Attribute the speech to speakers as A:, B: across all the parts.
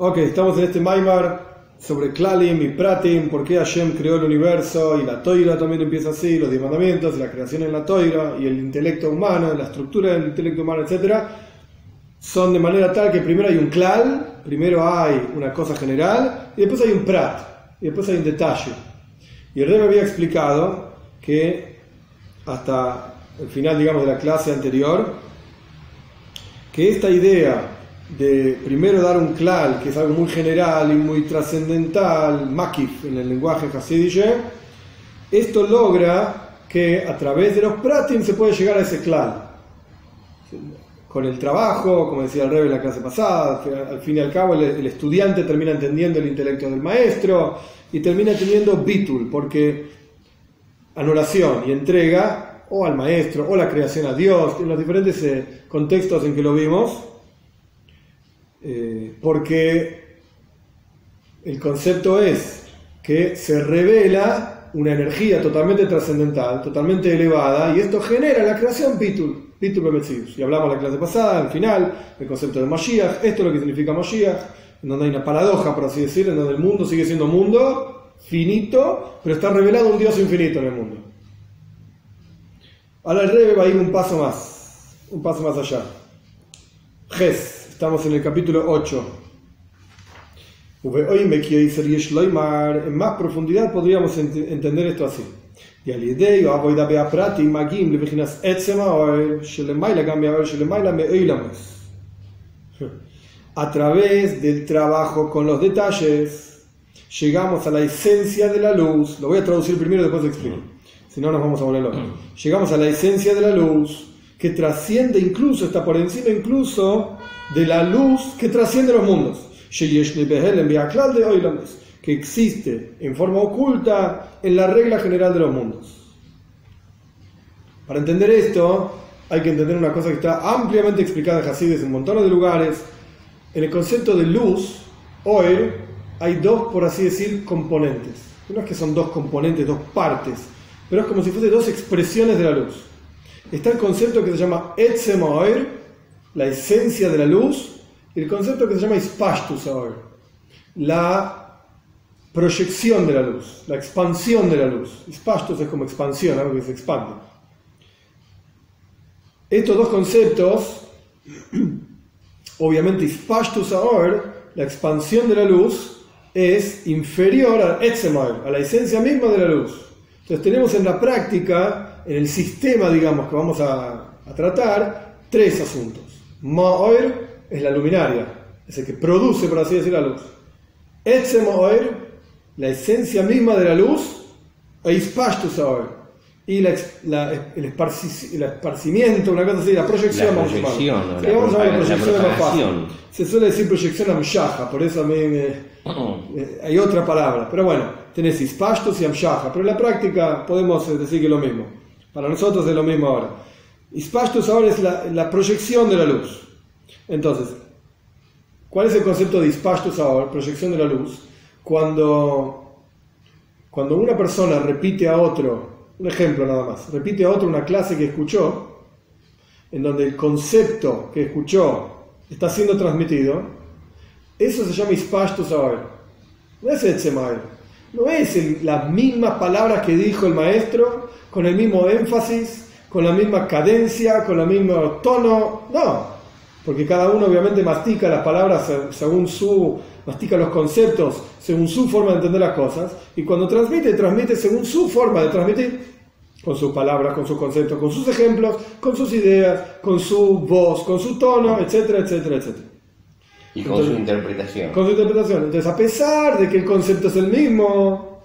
A: Ok, estamos en este Maimar sobre Klalim y Pratim, por qué Hashem creó el universo, y la Toira también empieza así, los 10 mandamientos, la creación en la Toira, y el intelecto humano, la estructura del intelecto humano, etc. Son de manera tal que primero hay un Klal, primero hay una cosa general, y después hay un Prat, y después hay un detalle. Y el Rebbe había explicado que hasta el final, digamos, de la clase anterior, que esta idea de primero dar un klal, que es algo muy general y muy trascendental, makif en el lenguaje hasidiche, esto logra que a través de los pratim se puede llegar a ese klal. Con el trabajo, como decía el Rebbe en la clase pasada, al fin y al cabo el estudiante termina entendiendo el intelecto del maestro y termina teniendo bitul, porque anulación y entrega o al maestro o la creación a Dios, en los diferentes contextos en que lo vimos, porque el concepto es que se revela una energía totalmente trascendental, totalmente elevada, y esto genera la creación Bitul Bemetzius. Y hablamos la clase pasada, al final, el concepto de Mashiach. Esto es lo que significa Mashiach, en donde hay una paradoja, por así decirlo, en donde el mundo sigue siendo mundo finito, pero está revelado un Dios infinito en el mundo. Ahora el Rebbe va a ir un paso más allá. Ges. Estamos en el capítulo 8. En más profundidad podríamos entender esto así. A través del trabajo con los detalles, llegamos a la esencia de la luz. Lo voy a traducir primero y después lo explico. Si no, nos vamos a volver locos. Llegamos a la esencia de la luz, que trasciende incluso, está por encima incluso de la luz que trasciende los mundos, que existe en forma oculta en la regla general de los mundos. Para entender esto, hay que entender una cosa que está ampliamente explicada en Hasidus en un montón de lugares. En el concepto de luz, Oer, hay dos, por así decir, componentes. No es que son dos componentes, dos partes, pero es como si fuesen dos expresiones de la luz. Está el concepto que se llama Etzem Oer, la esencia de la luz, y el concepto que se llama Ispashtus Oer, la proyección de la luz, la expansión de la luz. Ispashtus es como expansión, algo que se expande. Estos dos conceptos, obviamente Ispashtus Oer, la expansión de la luz, es inferior a Etzem Oer, a la esencia misma de la luz. Entonces tenemos en la práctica, en el sistema, digamos, que vamos a tratar, tres asuntos. Ma'oir es la luminaria, es el que produce, por así decir, la luz. Etzem Oir, la esencia misma de la luz, e Ispashtus Oir, y el esparcimiento, una cosa así, la proyección.
B: Vamos a
A: llamar proyección. Se suele decir proyección amshaja, por eso a mí hay otra palabra. Pero bueno, tenés Ispashtus y amshaja, pero en la práctica podemos decir que es lo mismo. Para nosotros es lo mismo ahora. Ispashtus ahora es la proyección de la luz. Entonces, ¿cuál es el concepto de Ispashtus ahora, proyección de la luz? Cuando una persona repite a otro, un ejemplo nada más, repite a otro una clase que escuchó, en donde el concepto que escuchó está siendo transmitido, eso se llama Ispashtus ahora. No es Etzem Oer, no es las mismas palabras que dijo el maestro, con el mismo énfasis, con la misma cadencia, con el mismo tono, no, porque cada uno obviamente mastica las palabras según mastica los conceptos según su forma de entender las cosas, y cuando transmite según su forma de transmitir, con sus palabras, con sus conceptos, con sus ejemplos, con sus ideas, con su voz, con su tono, etcétera, etcétera, etcétera.
B: Y con su interpretación.
A: Con su interpretación. Entonces, a pesar de que el concepto es el mismo,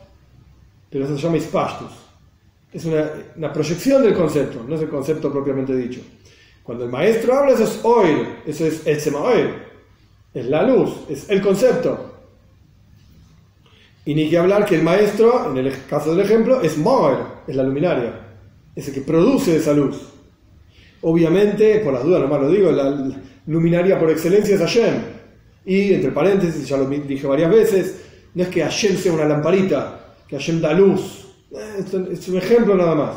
A: pero eso se llama Ispashtus. Es una proyección del concepto, no es el concepto propiamente dicho. Cuando el maestro habla, eso es Oir, eso es Etzem Oer, es la luz, es el concepto. Y ni que hablar que el maestro, en el caso del ejemplo, es Moer, es la luminaria, es el que produce esa luz. Obviamente, por las dudas nomás lo digo, la luminaria por excelencia es Hashem. Y entre paréntesis, ya lo dije varias veces, no es que Hashem sea una lamparita, que Hashem da luz. Es un ejemplo nada más.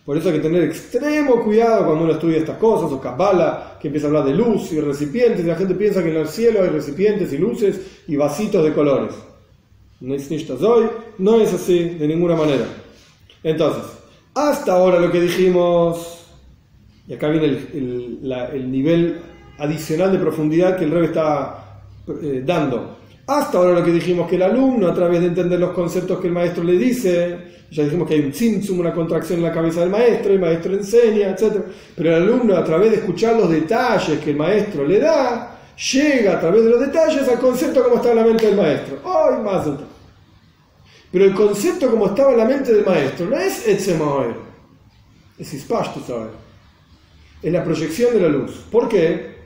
A: Por eso hay que tener extremo cuidado cuando uno estudia estas cosas, o Kabbalah, que empieza a hablar de luz y recipientes, y la gente piensa que en el cielo hay recipientes y luces y vasitos de colores. No es así de ninguna manera. Entonces, hasta ahora lo que dijimos, y acá viene el nivel adicional de profundidad que el Rebbe está dando. Hasta ahora lo que dijimos, que el alumno, a través de entender los conceptos que el maestro le dice, ya dijimos que hay un tzimtzum, una contracción en la cabeza del maestro, el maestro enseña, etc. Pero el alumno, a través de escuchar los detalles que el maestro le da, llega a través de los detalles al concepto como está en la mente del maestro. ¡Ay, más! Pero el concepto como estaba en la mente del maestro no es Etzem Ha'oher, es Hispashtus Ha'oher. Es la proyección de la luz. ¿Por qué?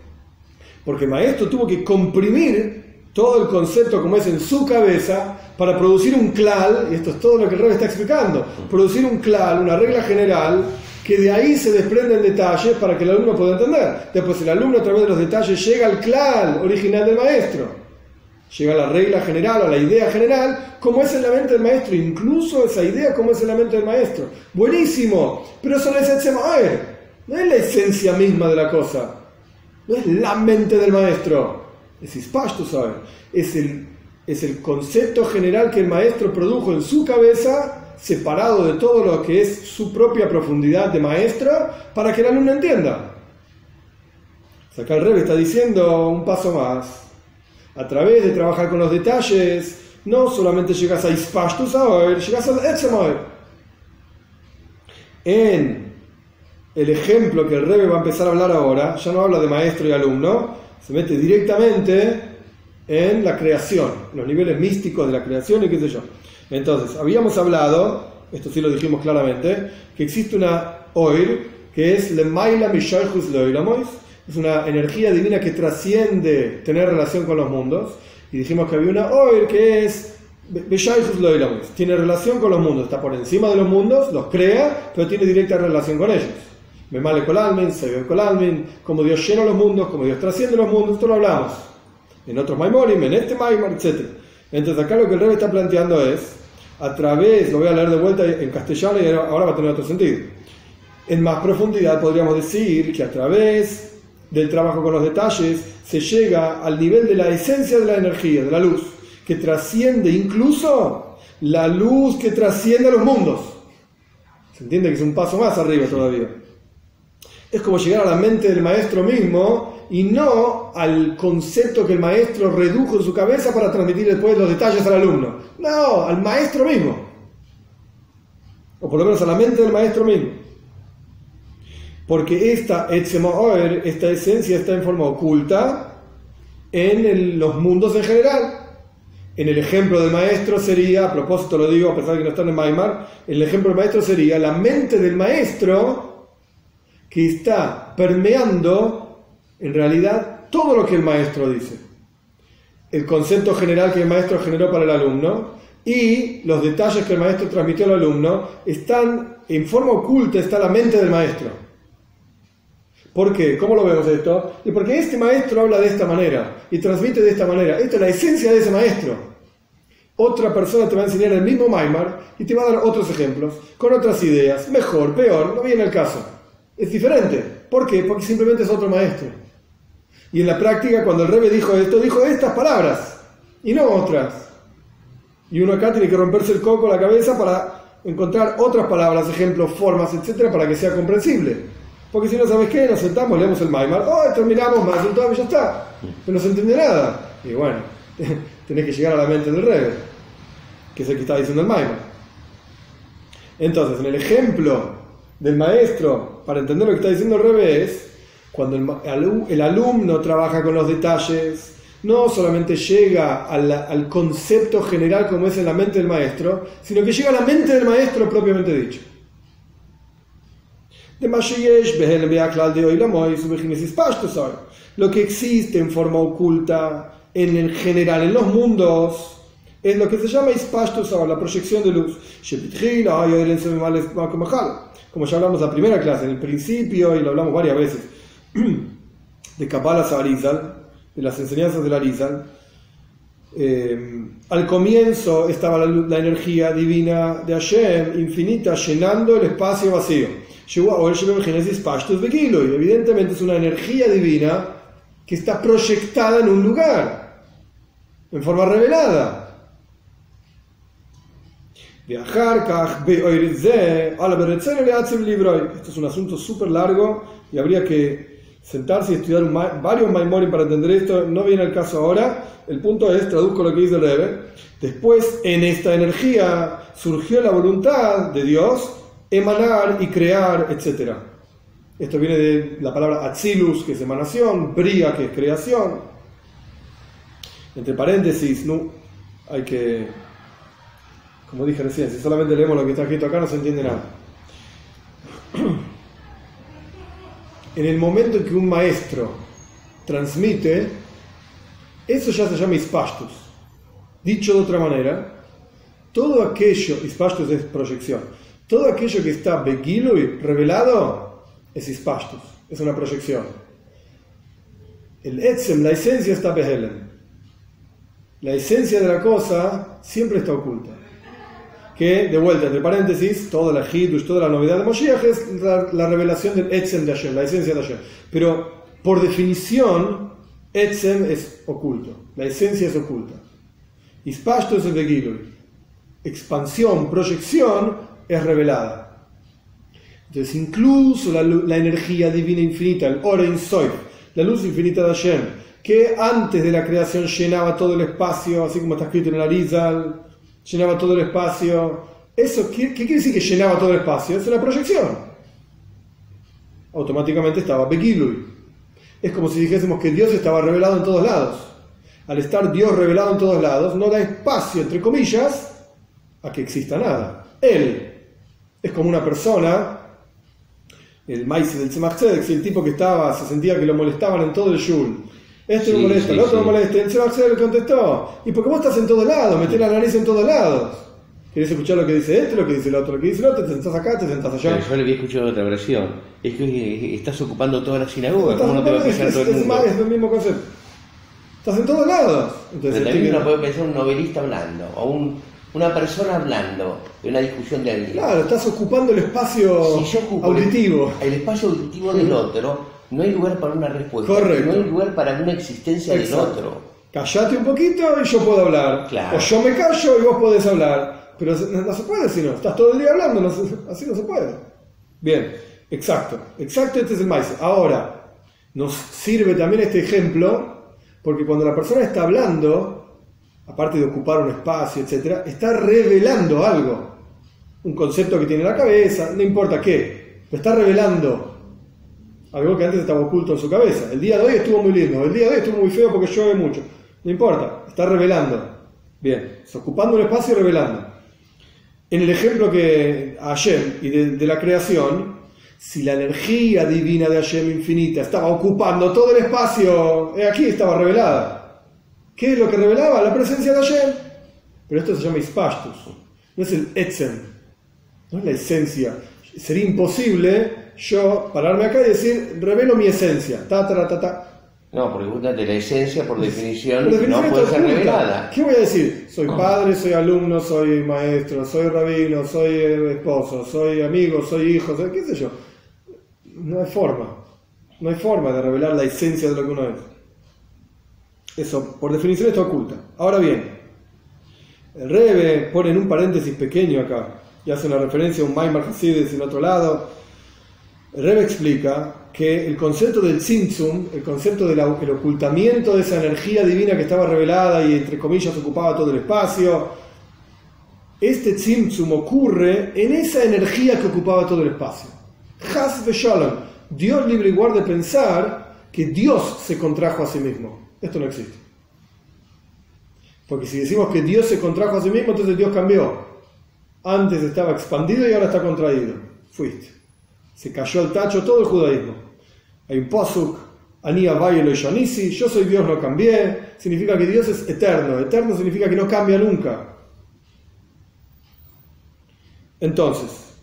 A: Porque el maestro tuvo que comprimir todo el concepto como es en su cabeza para producir un klal, y esto es todo lo que el Rebbe está explicando, producir un klal, una regla general, que de ahí se desprenden detalles para que el alumno pueda entender. Después el alumno a través de los detalles llega al klal original del maestro, llega a la regla general, a la idea general, como es en la mente del maestro, incluso esa idea como es en la mente del maestro. Buenísimo, pero eso no es Etzem Ha'oher, no es la esencia misma de la cosa, no es la mente del maestro. Es Hispashtus Ha'oher, es el concepto general que el maestro produjo en su cabeza, separado de todo lo que es su propia profundidad de maestro, para que el alumno entienda. O sea, acá el Rebbe está diciendo un paso más. A través de trabajar con los detalles, no solamente llegas a Hispashtus Ha'oher, llegas a Etzem Ha'oher. En el ejemplo que el Rebbe va a empezar a hablar ahora, ya no habla de maestro y alumno, se mete directamente en la creación, los niveles místicos de la creación y qué sé yo. Entonces, habíamos hablado, esto sí lo dijimos claramente, que existe una Oir, que es Lemaila Mishaychus Leoiramois, es una energía divina que trasciende tener relación con los mundos, y dijimos que había una Oir que es Beshaychus Leoiramois, tiene relación con los mundos, está por encima de los mundos, los crea, pero tiene directa relación con ellos. Memale Kolalmin, Sevior Kolalmin, como Dios llena los mundos, como Dios trasciende los mundos, esto lo hablamos. En otros Maimorim, en este Maimor, etc. Entonces acá lo que el Rebbe está planteando es, a través, lo voy a leer de vuelta en castellano y ahora va a tener otro sentido. En más profundidad podríamos decir que a través del trabajo con los detalles se llega al nivel de la esencia de la energía, de la luz, que trasciende incluso la luz que trasciende a los mundos. ¿Se entiende que es un paso más arriba todavía? Es como llegar a la mente del maestro mismo y no al concepto que el maestro redujo en su cabeza para transmitir después los detalles al alumno. No, al maestro mismo. O por lo menos a la mente del maestro mismo. Porque esta Etzem Ha'oher, esta esencia está en forma oculta en los mundos en general. En el ejemplo del maestro sería, a propósito lo digo a pesar de que no están en Maimar, el ejemplo del maestro sería la mente del maestro que está permeando en realidad todo lo que el maestro dice. El concepto general que el maestro generó para el alumno y los detalles que el maestro transmitió al alumno están en forma oculta, está la mente del maestro. ¿Por qué? ¿Cómo lo vemos esto? Y porque este maestro habla de esta manera y transmite de esta manera. Esto es la esencia de ese maestro. Otra persona te va a enseñar el mismo Maimar y te va a dar otros ejemplos, con otras ideas, mejor, peor, no viene el caso. Es diferente. ¿Por qué? Porque simplemente es otro maestro. Y en la práctica, cuando el Rebbe dijo esto, dijo estas palabras y no otras. Y uno acá tiene que romperse el coco, la cabeza, para encontrar otras palabras, ejemplos, formas, etcétera, para que sea comprensible. Porque si no sabes qué, nos sentamos, leemos el Maimar, terminamos, más y ya está. Pero no se entiende nada. Y bueno, tenés que llegar a la mente del Rebbe, que es el que está diciendo el Maimar. Entonces, en el ejemplo del maestro, para entender lo que está diciendo el Rebbe, es cuando el alumno trabaja con los detalles, no solamente llega al concepto general como es en la mente del maestro, sino que llega a la mente del maestro propiamente dicho. Lo que existe en forma oculta en el general en los mundos es lo que se llama Hispashtus Ha'oher, la proyección de luz. Como ya hablamos en la primera clase, en el principio, y lo hablamos varias veces, de Kabbalah Arizal, de las enseñanzas del Arizal. Al comienzo estaba la energía divina de Hashem, infinita, llenando el espacio vacío. y evidentemente es una energía divina que está proyectada en un lugar, en forma revelada. Esto es un asunto súper largo y habría que sentarse y estudiar varios Maimorim para entender esto. No viene el caso ahora. El punto es, traduzco lo que dice el Rebbe. Después, en esta energía surgió la voluntad de Dios emanar y crear, etc. Esto viene de la palabra Atzilus, que es emanación, Bria, que es creación. Entre paréntesis, no hay que, como dije recién, si solamente leemos lo que está escrito acá no se entiende nada. En el momento en que un maestro transmite, eso ya se llama Ispashtus. Dicho de otra manera, todo aquello, Ispashtus es proyección, todo aquello que está Begilui, revelado, es Ispashtus, es una proyección. El Etzem, la esencia, está Behelen. La esencia de la cosa siempre está oculta. Que, de vuelta, entre paréntesis, toda la Hidush, toda la novedad de Moshiach es la revelación del Etzem de Hashem, la esencia de Hashem. Pero, por definición, Etzem es oculto, la esencia es oculta. Ispashtus es el de Gilui. Expansión, proyección, es revelada. Entonces, incluso la energía divina infinita, el Orein Soif, la luz infinita de Hashem, que antes de la creación llenaba todo el espacio, así como está escrito en el Arizal, llenaba todo el espacio. Eso, ¿qué quiere decir que llenaba todo el espacio? Es una proyección. Automáticamente estaba Begilui. Es como si dijésemos que Dios estaba revelado en todos lados. Al estar Dios revelado en todos lados, no da espacio, entre comillas, a que exista nada. Él es como una persona, el maíz del Tzemach Tzedek, si el tipo que estaba, se sentía que lo molestaban en todo el shul. Este lo molesta, el otro lo molesta. El Tzemach Tzedek le contestó: ¿y por qué vos estás en todos lados? Metés la nariz en todos lados. ¿Querés escuchar lo que dice este, lo que dice el otro, lo que dice el otro? Te sentás acá, te sentás allá.
B: Pero yo le había escuchado otra versión. Es que estás ocupando toda la sinagoga. ¿Cómo no te va a pensar todo el mundo?
A: Es el mismo concepto. Estás en todos lados. Entonces,
B: pero también uno puede pensar un novelista hablando o una persona hablando de una discusión de alguien.
A: Claro, estás ocupando el espacio auditivo.
B: El espacio auditivo del otro, no hay lugar para una respuesta.
A: Correcto.
B: No hay lugar para una existencia del otro.
A: Callate un poquito y yo puedo hablar.
B: Claro.
A: O yo me callo y vos podés hablar. Pero no se puede si no. Estás todo el día hablando, así no se puede. Bien, exacto, este es el maíz. Ahora, nos sirve también este ejemplo, porque cuando la persona está hablando, aparte de ocupar un espacio, etc., está revelando algo. Un concepto que tiene en la cabeza, no importa qué, pero está revelando algo que antes estaba oculto en su cabeza. El día de hoy estuvo muy lindo, el día de hoy estuvo muy feo porque llueve mucho. No importa, está revelando. Bien, está ocupando un espacio y revelando. En el ejemplo que Hashem y de la creación, si la energía divina de Hashem infinita estaba ocupando todo el espacio, aquí estaba revelada. ¿Qué es lo que revelaba? La presencia de Hashem. Pero esto se llama Ispashtus. No es el Etzem, no es la esencia. Sería imposible yo pararme acá y decir, revelo mi esencia.
B: No, porque justamente la esencia, por definición, no puede ser revelada.
A: ¿Qué voy a decir? Soy padre, soy alumno, soy maestro, soy rabino, soy esposo, soy amigo, soy hijo, soy qué sé yo. No hay forma de revelar la esencia de lo que uno es. Eso, por definición, está oculta. Ahora bien, el Rebbe pone en un paréntesis pequeño acá y hace una referencia a un Maimar Hasidus en otro lado. El Rebbe explica que el concepto del Tzimtzum, el concepto del ocultamiento de esa energía divina que estaba revelada y entre comillas ocupaba todo el espacio, este Tzimtzum ocurre en esa energía que ocupaba todo el espacio. Chas v'shalom, Dios libre y guarde pensar que Dios se contrajo a sí mismo. Esto no existe. Porque si decimos que Dios se contrajo a sí mismo, entonces Dios cambió. Antes estaba expandido y ahora está contraído. Fuiste. Se cayó al tacho todo el judaísmo. Hay un pasuk, Ani Havai Eloi Shanisi, yo soy Dios, no cambié. Significa que Dios es eterno. Eterno significa que no cambia nunca. Entonces,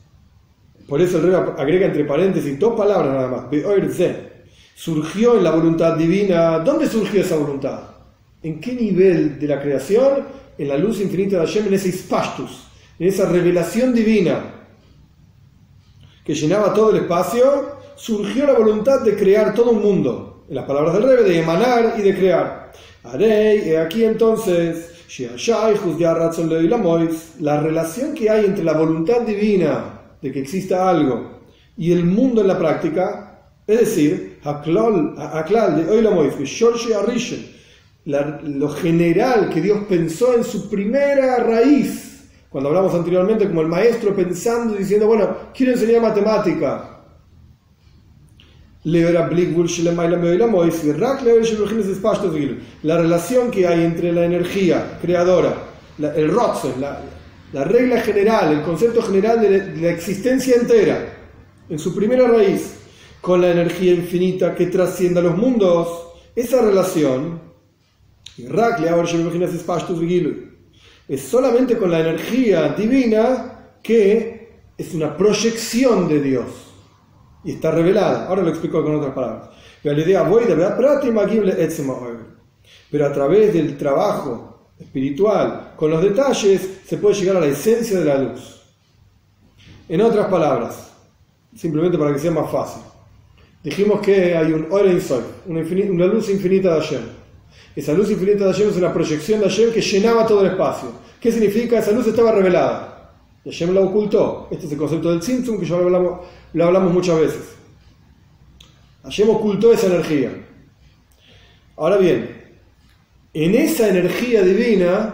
A: por eso el Rebbe agrega entre paréntesis dos palabras nada más. Be'oir ze. Surgió en la voluntad divina. ¿Dónde surgió esa voluntad? ¿En qué nivel de la creación? En la luz infinita de Hashem, en ese Ispashtus, en esa revelación divina. que llenaba todo el espacio, surgió la voluntad de crear todo un mundo. En las palabras del Rebbe, de emanar y de crear. Arei, aquí entonces, la relación que hay entre la voluntad divina de que exista algo y el mundo en la práctica, es decir, lo general que Dios pensó en su primera raíz, cuando hablamos anteriormente como el maestro pensando y diciendo, bueno, quiero enseñar matemática. La relación que hay entre la energía creadora, el Rotsen, la regla general, el concepto general de la existencia entera, en su primera raíz, con la energía infinita que trasciende a los mundos, esa relación es solamente con la energía divina que es una proyección de Dios y está revelada. Ahora lo explico con otras palabras. Pero a través del trabajo espiritual con los detalles se puede llegar a la esencia de la luz. En otras palabras, simplemente para que sea más fácil, dijimos que hay un Or Ein Sof, una luz infinita de Hashem. Esa luz infinita de Hashem es una proyección de Hashem que llenaba todo el espacio. ¿Qué significa? Esa luz estaba revelada y Hashem la ocultó. Este es el concepto del Tzimtzum, que ya lo hablamos muchas veces. Hashem ocultó esa energía. Ahora bien, en esa energía divina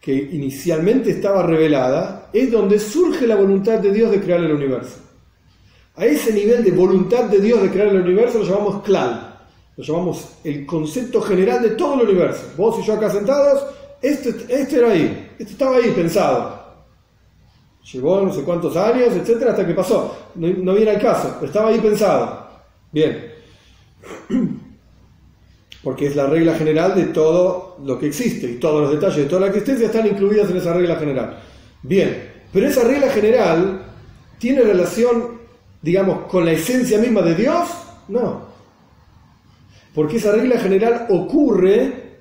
A: que inicialmente estaba revelada es donde surge la voluntad de Dios de crear el universo. A ese nivel de voluntad de Dios de crear el universo lo llamamos Klal. Lo llamamos el concepto general de todo el universo. Vos y yo acá sentados, este era ahí, este estaba ahí pensado. Llevó no sé cuántos años, etcétera, hasta que pasó. No viene al caso, estaba ahí pensado. Bien. Porque es la regla general de todo lo que existe y todos los detalles de toda la existencia están incluidos en esa regla general. Bien, pero esa regla general tiene relación, digamos, con la esencia misma de Dios. No, porque esa regla general ocurre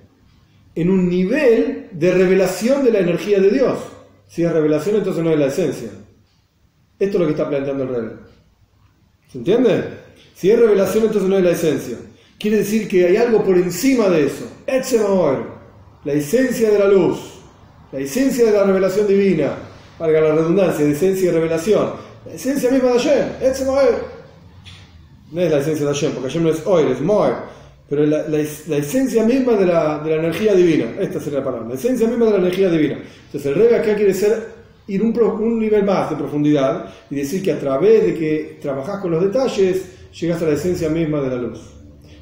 A: en un nivel de revelación de la energía de Dios. Si es revelación, entonces no es la esencia. Esto es lo que está planteando el Rebbe. ¿Se entiende? Si es revelación, entonces no es la esencia. Quiere decir que hay algo por encima de eso. La esencia de la luz, la esencia de la revelación divina, valga la redundancia, de esencia y revelación. La esencia misma de Hashem. No es la esencia de Hashem, porque Hashem no es Oir, es Moir. Pero la esencia misma de la energía divina. Esta sería la palabra. La esencia misma de la energía divina. Entonces el Rebbe acá quiere ir un nivel más de profundidad y decir que a través de que trabajás con los detalles, llegas a la esencia misma de la luz.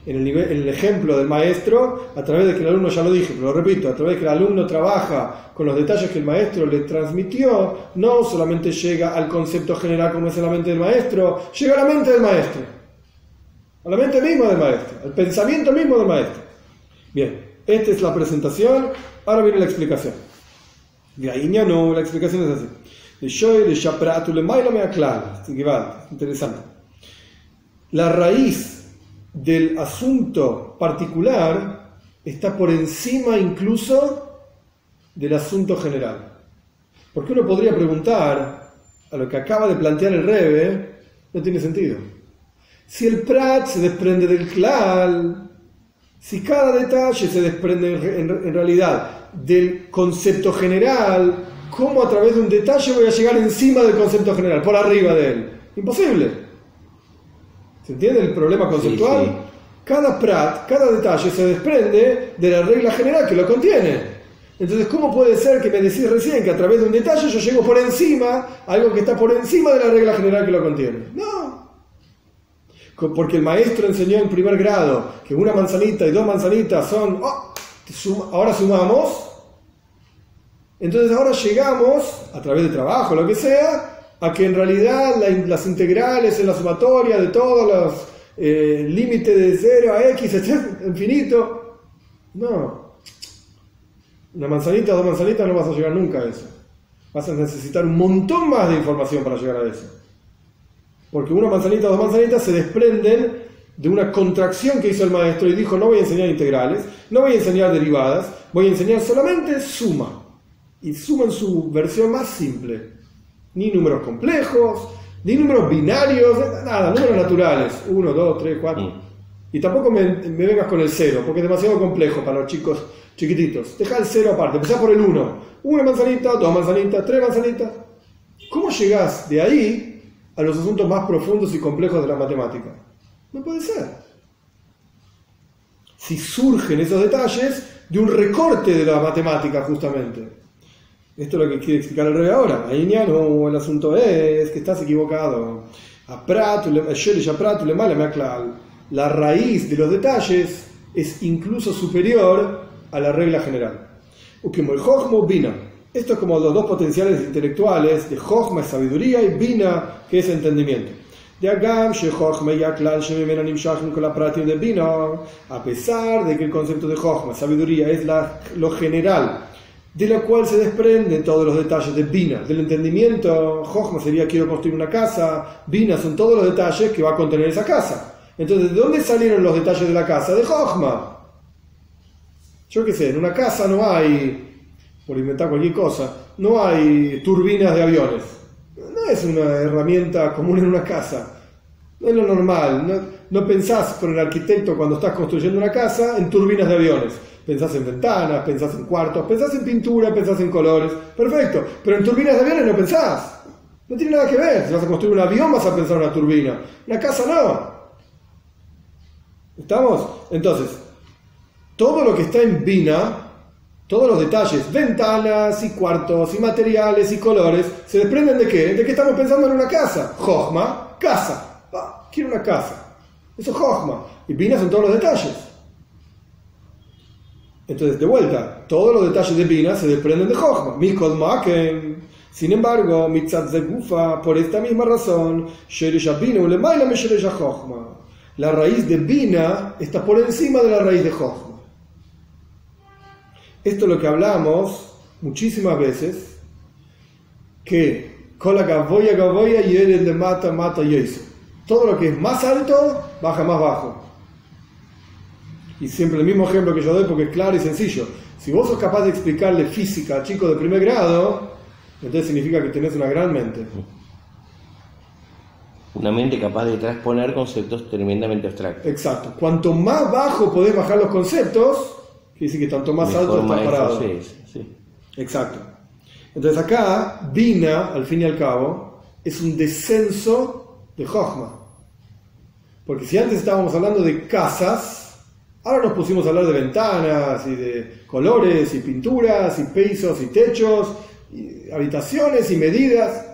A: En el ejemplo del maestro, a través de que el alumno, ya lo dije, pero lo repito, a través de que el alumno trabaja con los detalles que el maestro le transmitió, no solamente llega al concepto general como es en la mente del maestro, llega a la mente del maestro. A la mente misma del maestro, al pensamiento mismo del maestro. Bien, esta es la presentación, ahora viene la explicación. La explicación es así. Interesante. La raíz del asunto particular está por encima incluso del asunto general. Porque uno podría preguntar, a lo que acaba de plantear el Rebbe, no tiene sentido. Si el Prat se desprende del Klal, si cada detalle se desprende en realidad del concepto general, ¿cómo a través de un detalle voy a llegar encima del concepto general, por arriba de él? Imposible. ¿Se entiende el problema conceptual? Sí, sí. Cada Prat, cada detalle se desprende de la regla general que lo contiene. Entonces, ¿cómo puede ser que me decís recién que a través de un detalle yo llego por encima, algo que está por encima de la regla general que lo contiene? No. Porque el maestro enseñó en primer grado que una manzanita y dos manzanitas son, ahora sumamos, entonces ahora llegamos, a través de trabajo, lo que sea, a que en realidad las integrales en la sumatoria de todos los límites de 0 a x, infinito, no. Una manzanita, dos manzanitas no vas a llegar nunca a eso. Vas a necesitar un montón más de información para llegar a eso. Porque una manzanita o dos manzanitas se desprenden de una contracción que hizo el maestro y dijo: no voy a enseñar integrales, no voy a enseñar derivadas, voy a enseñar solamente suma. Y suma en su versión más simple. Ni números complejos, Ni números binarios, nada, números naturales. 1, 2, 3, 4. Y tampoco me vengas con el 0, porque es demasiado complejo para los chicos chiquititos. Deja el 0 aparte, empezá por el 1. 1 manzanita, 2 manzanitas, 3 manzanitas. ¿Cómo llegás de ahí a los asuntos más profundos y complejos de la matemática? No puede ser. Si surgen esos detalles de un recorte de la matemática, justamente. Esto es lo que quiere explicar el rey ahora. Ahí no, el asunto es que estás equivocado. La raíz de los detalles es incluso superior a la regla general. Esto es como los dos potenciales intelectuales de Jochma es sabiduría y Bina, que es entendimiento. A pesar de que el concepto de Jochma, sabiduría, es lo general, de lo cual se desprenden todos los detalles de Bina. Del entendimiento, Jochma sería quiero construir una casa, Bina son todos los detalles que va a contener esa casa. Entonces, ¿de dónde salieron los detalles de la casa? De Jochma. Yo qué sé, en una casa no hay, por inventar cualquier cosa, no hay turbinas de aviones. No es una herramienta común en una casa. No es lo normal. No pensás con el arquitecto cuando estás construyendo una casa en turbinas de aviones. Pensás en ventanas, pensás en cuartos, pensás en pintura, pensás en colores. Perfecto. Pero en turbinas de aviones no pensás. No tiene nada que ver. Si vas a construir un avión vas a pensar en una turbina. Una casa no. ¿Estamos? Entonces, todo lo que está en Bina, todos los detalles, ventanas y cuartos y materiales y colores, ¿se desprenden de qué? De que estamos pensando en una casa. Jochma, casa. Quiero una casa. Eso es Jochma. Y Bina son todos los detalles. Entonces, de vuelta, todos los detalles de Bina se desprenden de Jochma. Mikol Maken. Sin embargo, Mitzat Zegufa, por esta misma razón, Sheresh Bina ulemaila me Sheresh Jochma. La raíz de Bina está por encima de la raíz de Jochma. Esto es lo que hablamos muchísimas veces, que Kola Gavoya Gavoya y el de Mata Mata Yesu. Todo lo que es más alto, baja más bajo. Y siempre el mismo ejemplo que yo doy porque es claro y sencillo. Si vos sos capaz de explicarle física a chicos de primer grado, entonces significa que tenés una gran mente.
B: Una mente capaz de transponer conceptos tremendamente abstractos.
A: Exacto. Cuanto más bajo podés bajar los conceptos, quiere decir que tanto más mejor alto estás parado.
B: Sí.
A: Exacto. Entonces acá, Bina, al fin y al cabo, es un descenso de Jochma. Porque si antes estábamos hablando de casas, ahora nos pusimos a hablar de ventanas y de colores y pinturas y pisos y techos y habitaciones y medidas.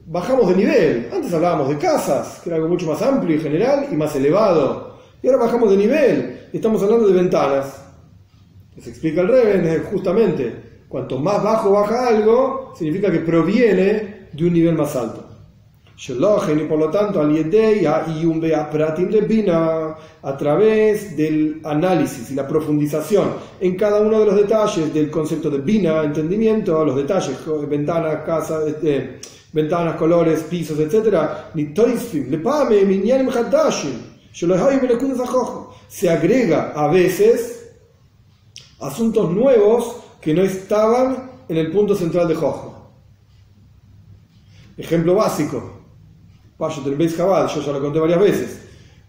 A: Bajamos de nivel. Antes hablábamos de casas, que era algo mucho más amplio y general y más elevado. Y ahora bajamos de nivel. Estamos hablando de ventanas. Les explica el Rebbe, justamente, cuanto más bajo baja algo, significa que proviene de un nivel más alto. Y por lo tanto, a través del análisis y la profundización en cada uno de los detalles del concepto de Bina, entendimiento, los detalles, ventanas, casas, ventanas, colores, pisos, etc. Se agrega a veces asuntos nuevos que no estaban en el punto central de Jochma. Ejemplo básico. Del Beis Chabad, yo ya lo conté varias veces.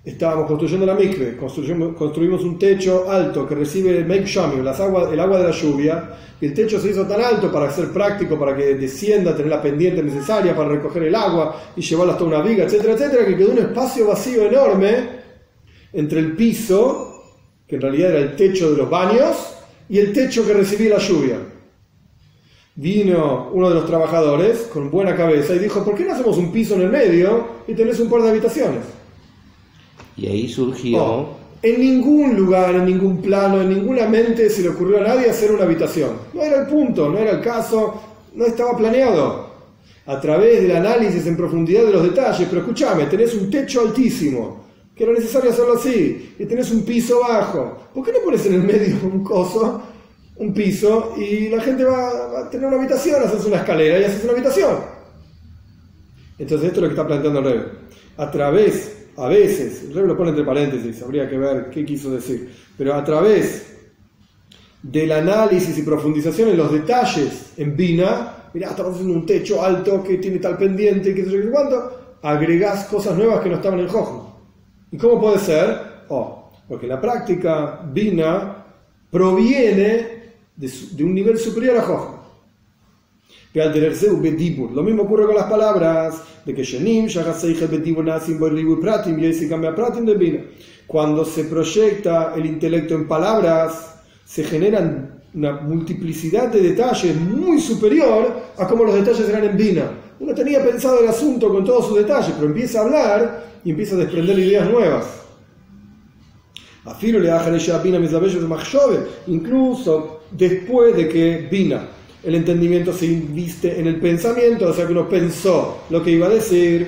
A: Estábamos construyendo la mikve, construimos un techo alto que recibe el Meik Shamim, el agua de la lluvia, y el techo se hizo tan alto para ser práctico, para que descienda, tener la pendiente necesaria para recoger el agua y llevarla hasta una viga, etcétera, etcétera, que quedó un espacio vacío enorme entre el piso, que en realidad era el techo de los baños, y el techo que recibía la lluvia. Vino uno de los trabajadores con buena cabeza y dijo, ¿por qué no hacemos un piso en el medio y tenés un par de habitaciones?
B: Y ahí surgió...
A: en ningún lugar, en ningún plano, en ninguna mente se le ocurrió a nadie hacer una habitación. No era el punto, no era el caso, no estaba planeado. A través del análisis en profundidad de los detalles, pero escúchame, tenés un techo altísimo, que era necesario hacerlo así, y tenés un piso bajo. ¿Por qué no pones en el medio un coso, un piso, y la gente va a tener una habitación, haces una escalera y haces una habitación? Entonces esto es lo que está planteando el Rebbe. A veces, el Rebbe lo pone entre paréntesis, habría que ver qué quiso decir, pero a través del análisis y profundización en los detalles en Bina, mirá, estamos haciendo un techo alto que tiene tal pendiente, que sé yo qué cuánto, agregás cosas nuevas que no estaban en Jochma. ¿Y cómo puede ser? Porque la práctica Bina proviene de un nivel superior a Jochma. Lo mismo ocurre con las palabras de que cuando se proyecta el intelecto en palabras, se generan una multiplicidad de detalles muy superior a como los detalles eran en Bina. Uno tenía pensado el asunto con todos sus detalles, pero empieza a hablar y empieza a desprender ideas nuevas. Incluso después de que Bina, el entendimiento se inviste en el pensamiento, o sea que uno pensó lo que iba a decir,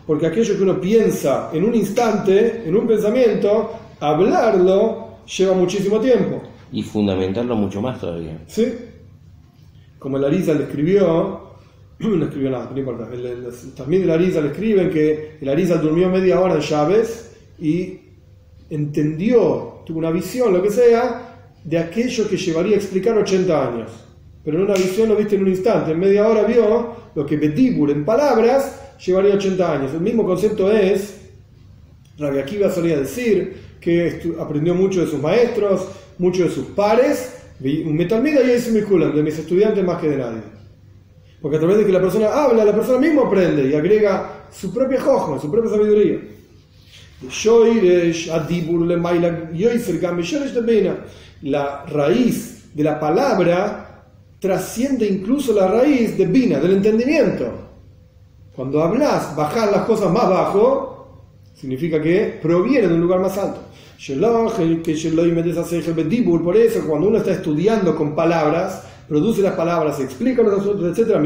A: porque aquello que uno piensa en un instante, en un pensamiento, hablarlo lleva muchísimo tiempo.
B: Y fundamentarlo mucho más todavía.
A: Sí. Como el Arizal escribió, no escribió nada, no importa. También el Arizal le escriben que el Arizal durmió media hora en Chávez y entendió, tuvo una visión, lo que sea, de aquello que llevaría a explicar 80 años. Pero en una visión lo viste en un instante, en media hora vio lo que Betibur en palabras llevaría 80 años. El mismo concepto es, Rabbi Akiva solía decir que aprendió mucho de sus maestros, mucho de sus pares, de mis estudiantes más que de nadie. Porque a través de que la persona habla, la persona misma aprende y agrega su propia jochma, su propia sabiduría. La raíz de la palabra trasciende incluso la raíz de Bina, del entendimiento. Cuando hablas, bajar las cosas más bajo, significa que proviene de un lugar más alto. Por eso, cuando uno está estudiando con palabras, produce las palabras, explica los asuntos, etc.,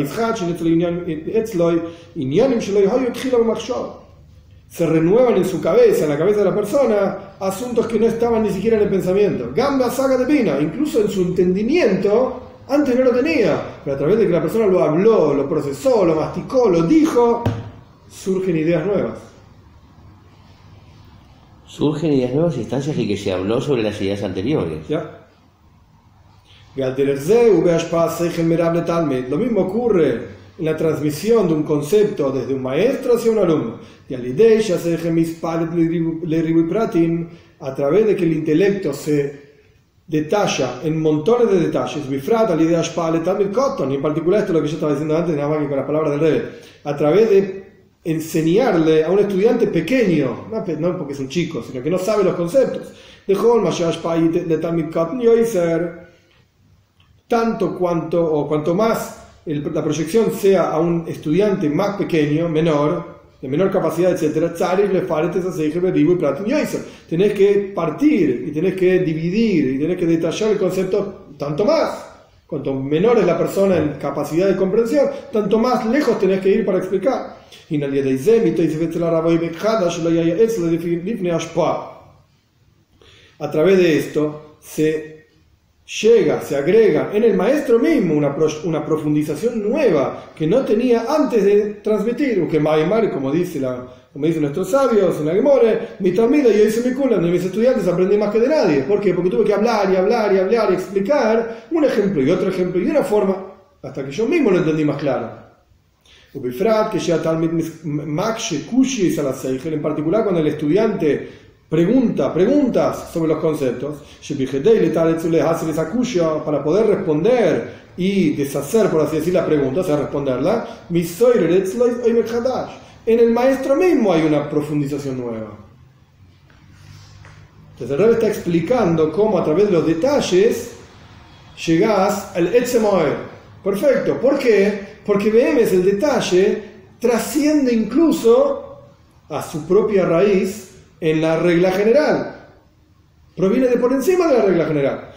A: se renuevan en su cabeza, en la cabeza de la persona, asuntos que no estaban ni siquiera en el pensamiento. Gamba saga de Bina, incluso en su entendimiento, antes no lo tenía, pero a través de que la persona lo habló, lo procesó, lo masticó, lo dijo, surgen ideas nuevas.
B: Surgen ideas nuevas, instancias de que se habló sobre las ideas anteriores.
A: ¿Ya? Lo mismo ocurre en la transmisión de un concepto desde un maestro hacia un alumno. A través de que el intelecto se detalla en montones de detalles, y en particular esto es lo que yo estaba diciendo antes, nada más que con las palabras del Rebbe, a través de enseñarle a un estudiante pequeño, no porque es un chico, sino que no sabe los conceptos, tanto cuanto más la proyección sea a un estudiante más pequeño, menor, de menor capacidad, etc., tenés que partir y tenés que dividir y tenés que detallar el concepto tanto más. Cuanto menor es la persona en capacidad de comprensión, tanto más lejos tenés que ir para explicar. A través de esto se agrega en el maestro mismo una profundización nueva que no tenía antes de transmitir, que Maimar, como dicen nuestros sabios en la Gemore, mi talmida y yo hice mi culo, de mis estudiantes aprendí más que de nadie. ¿Por qué? Porque tuve que hablar y explicar un ejemplo y otro ejemplo y de una forma hasta que yo mismo lo entendí más claro. En particular cuando el estudiante preguntas sobre los conceptos, para poder responder y deshacer, por así decir, la pregunta, o sea, responderla, en el maestro mismo hay una profundización nueva. Entonces el Rebbe está explicando cómo a través de los detalles llegás al Etzem Oer. Perfecto. ¿Por qué? Porque veamos el detalle trasciende incluso a su propia raíz en la regla general. Proviene de por encima de la regla general.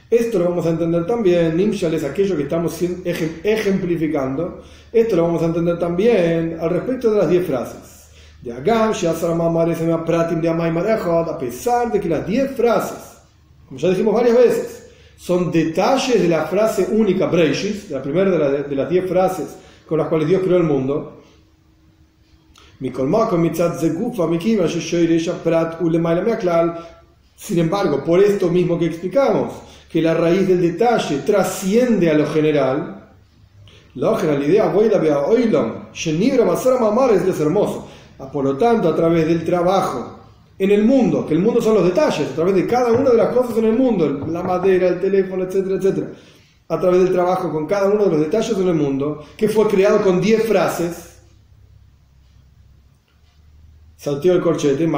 A: Esto lo vamos a entender también. Nimshal es aquello que estamos ejemplificando. Esto lo vamos a entender también al respecto de las 10 frases. A pesar de que las 10 frases, como ya dijimos varias veces, son detalles de la frase única Breishis, la primera de las 10 frases con las cuales Dios creó el mundo. Sin embargo, por esto mismo que explicamos, que la raíz del detalle trasciende a lo general, la idea es hermoso. Por lo tanto, a través del trabajo en el mundo, que el mundo son los detalles, a través de cada una de las cosas en el mundo, la madera, el teléfono, etcétera, etcétera, a través del trabajo con cada uno de los detalles en el mundo, que fue creado con 10 frases, salteó el corchete,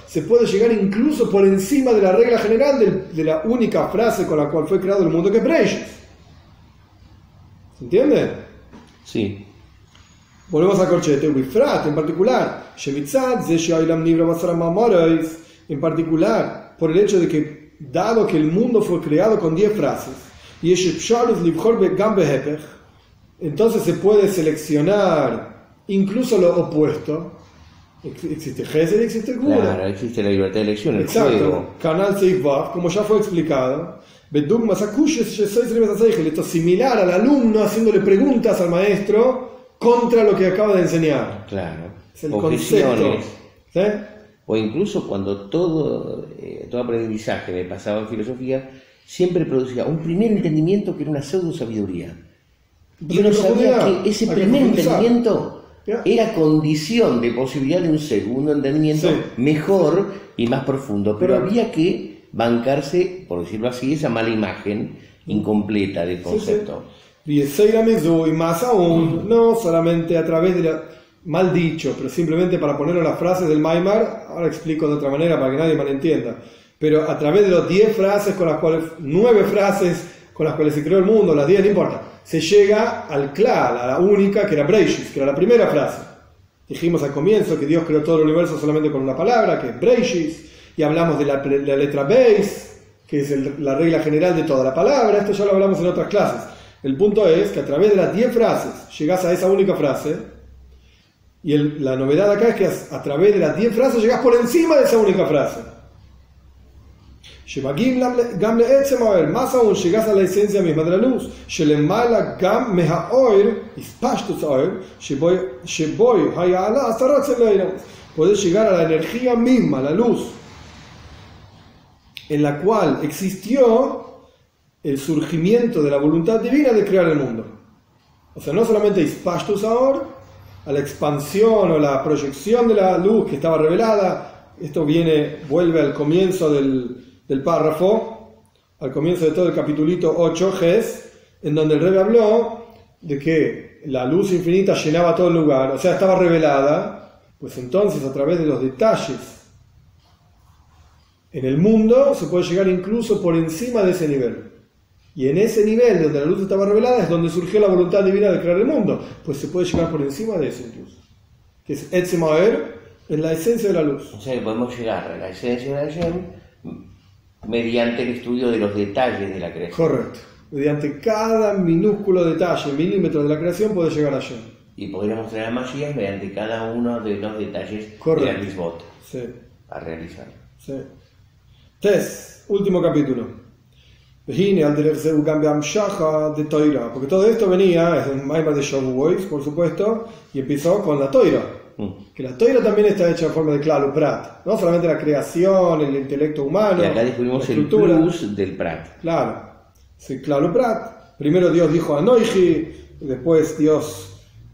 A: se puede llegar incluso por encima de la regla general de la única frase con la cual fue creado el mundo, que es Breishis. ¿Se entiende?
B: Sí.
A: Volvemos al corchete, Wifrat en particular, en particular, por el hecho de que, dado que el mundo fue creado con 10 frases, entonces se puede seleccionar incluso lo opuesto. Existe Gesed y existe Gvura.
B: Claro, existe la libertad de elección, el
A: exacto.
B: juego.
A: Canal Seifbach, como ya fue explicado, esto es similar al alumno haciéndole preguntas al maestro contra lo que acaba de enseñar.
B: Claro.
A: Es el concepto. ¿Sí?
B: O incluso cuando todo aprendizaje me pasaba en filosofía, siempre producía un primer entendimiento que era una pseudo sabiduría. Y uno sabía que ese primer entendimiento era condición de posibilidad de un segundo entendimiento mejor y más profundo, pero había que bancarse, por decirlo así, esa mala imagen incompleta del concepto.
A: Y más aún, no solamente a través de la, mal dicho, pero simplemente para ponerlo en las frases del Maimar, ahora explico de otra manera para que nadie malentienda, pero a través de las 10 frases con las cuales, 9 frases con las cuales se creó el mundo, las 10 no importa, se llega al Klal, a la única que era Breishis, que era la primera frase. Dijimos al comienzo que Dios creó todo el universo solamente con una palabra, que es Breishis, y hablamos de la letra Beis, que es la regla general de toda la palabra. Esto ya lo hablamos en otras clases. El punto es que a través de las 10 frases llegás a esa única frase, y la novedad acá es que a través de las 10 frases llegás por encima de esa única frase. Más aún llegás a la esencia misma de la luz. Podés llegar a la energía misma, la luz, en la cual existió el surgimiento de la voluntad divina de crear el mundo. O sea, no solamente Ispashtus ahora, a la expansión o la proyección de la luz que estaba revelada. Esto vuelve al comienzo del párrafo, al comienzo de todo el capitulito 8, Ges, en donde el Rebbe habló de que la luz infinita llenaba todo el lugar, o sea, estaba revelada. Pues entonces, a través de los detalles en el mundo, se puede llegar incluso por encima de ese nivel. Y en ese nivel donde la luz estaba revelada es donde surgió la voluntad divina de crear el mundo. Pues se puede llegar por encima de eso incluso. Que es Etzem Haer, en la esencia de la luz.
B: O sea, que podemos llegar a la esencia de la Hashem mediante el estudio de los detalles de la creación.
A: Correcto. Mediante cada minúsculo detalle, milímetro de la creación, puede llegar a Hashem.
B: Y podríamos traer a Mashiach mediante cada uno de los detalles de la mitzvot a realizar.
A: Sí. Último capítulo. Porque todo esto venía, es un Maimar de Shavuos, por supuesto, y empezó con la Toira. Que la Toira también está hecha en forma de Klal Uprat, no solamente la creación, el intelecto humano.
B: Y acá descubrimos el plus del Prat.
A: Claro, sí, Klal Uprat. Primero Dios dijo a Noiji, después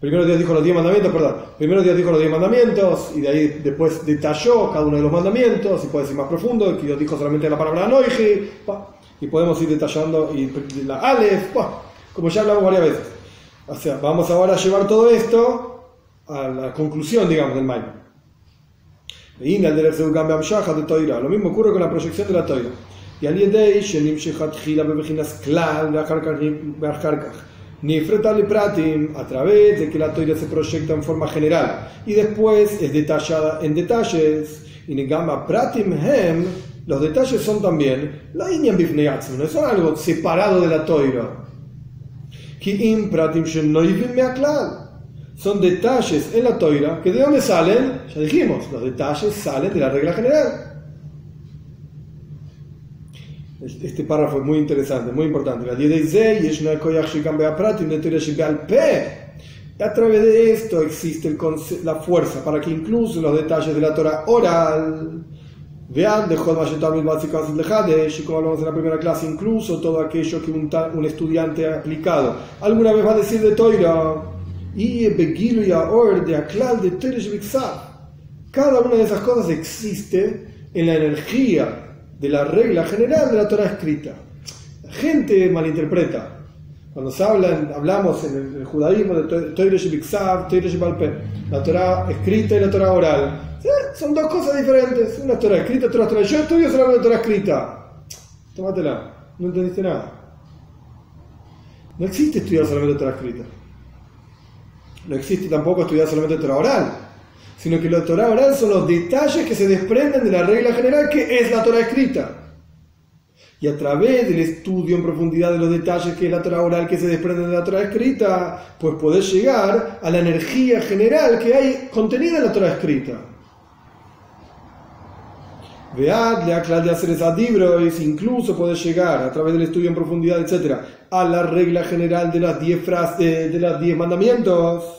A: primero Dios dijo los 10 mandamientos, Primero Dios dijo los 10 mandamientos, y de ahí después detalló cada uno de los mandamientos, y puede ser más profundo, que Dios dijo solamente la palabra Noiji, y podemos ir detallando, y la Aleph, como ya hablamos varias veces. O sea, vamos ahora a llevar todo esto a la conclusión, digamos, del Maimar. Lo mismo ocurre con la proyección de la Toira. Y al a través de que la Toira se proyecta en forma general y después es detallada en detalles. Y los detalles son también no son algo separado de la Toira. Son detalles en la Toira que ¿de dónde salen? Ya dijimos, los detalles salen de la regla general. Este párrafo es muy interesante, muy importante. A través de esto existe la fuerza para que incluso los detalles de la Torah oral, vean, y como hablamos en la primera clase, incluso todo aquello que un estudiante aplicado alguna vez va a decir de Torah, y Begilu y Aor de Aklal de Teresh Bixab. Cada una de esas cosas existe en la energía de la regla general de la Torah escrita. La gente malinterpreta. Cuando hablamos en el judaísmo de Teresh Bixab, Teresh Balpe, la Torah escrita y la Torah oral. ¿Sí? Son dos cosas diferentes. Una Torah escrita, otra Torah. Yo estudio solamente Torah escrita. Tómatela. No entendiste nada. No existe estudiar solamente Torah escrita. No existe tampoco estudiar solamente Torah oral. Sino que la Torah oral son los detalles que se desprenden de la regla general que es la Torah escrita. Y a través del estudio en profundidad de los detalles que es la Torah oral que se desprenden de la Torah escrita, pues podés llegar a la energía general que hay contenida en la Torah escrita. Vead, le aclar de hacer esas libros, incluso podés llegar a través del estudio en profundidad, etc., a la regla general de las 10 frases, de las 10 mandamientos.